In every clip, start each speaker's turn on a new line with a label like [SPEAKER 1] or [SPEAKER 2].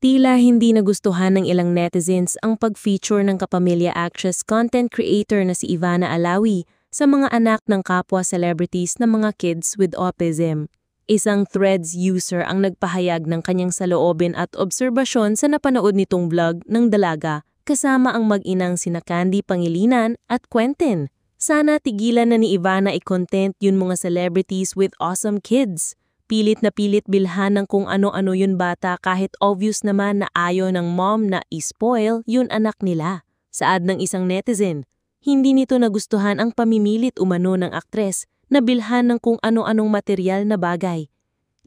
[SPEAKER 1] Tila hindi nagustuhan ng ilang netizens ang pag-feature ng kapamilya actress content creator na si Ivana Alawi sa mga anak ng kapwa celebrities na mga kids with autism. Isang Threads user ang nagpahayag ng kanyang saloobin at obserbasyon sa napanood nitong vlog ng dalaga kasama ang mag-inang sina Candy Pangilinan at Quentin. Sana tigilan na ni Ivana i-content yun mga celebrities with awesome kids. Pilit na pilit bilhan ng kung ano-ano yun bata kahit obvious naman na ayaw ng mom na i-spoil yun anak nila. Saad ng isang netizen, hindi nito nagustuhan ang pamimilit umano ng aktres na bilhan ng kung ano-anong material na bagay.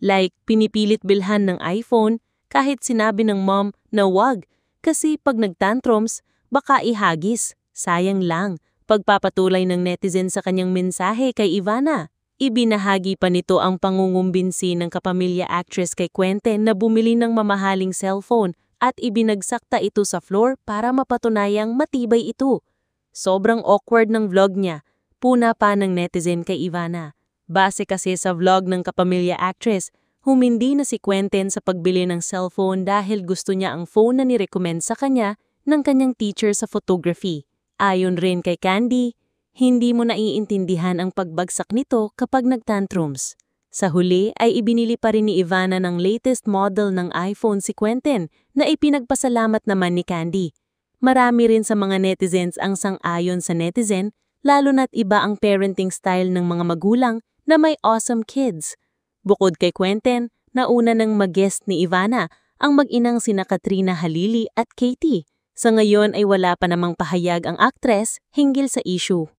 [SPEAKER 1] Like pinipilit bilhan ng iPhone kahit sinabi ng mom na wag kasi pag nagtantrums baka ihagis. Sayang lang, pagpapatuloy ng netizen sa kanyang mensahe kay Ivana. Ibinahagi pa nito ang pangungumbinsi ng kapamilya actress kay Quentin na bumili ng mamahaling cellphone at ibinagsakta ito sa floor para mapatunayang matibay ito. Sobrang awkward ng vlog niya, puna pa ng netizen kay Ivana. Base kasi sa vlog ng kapamilya actress, humindi na si Quentin sa pagbili ng cellphone dahil gusto niya ang phone na nirecommend sa kanya ng kanyang teacher sa photography. Ayon rin kay Candy, hindi mo naiintindihan ang pagbagsak nito kapag nagtantrums. Sa huli ay ibinili pa rin ni Ivana ng latest model ng iPhone si Quentin na ipinagpasalamat naman ni Candy. Marami rin sa mga netizens ang sang-ayon sa netizen, lalo na't iba ang parenting style ng mga magulang na may awesome kids. Bukod kay Quentin, nauna nang mag-guest ni Ivana ang mag-inang sina Katrina Halili at Katie. Sa ngayon ay wala pa namang pahayag ang aktres hinggil sa issue.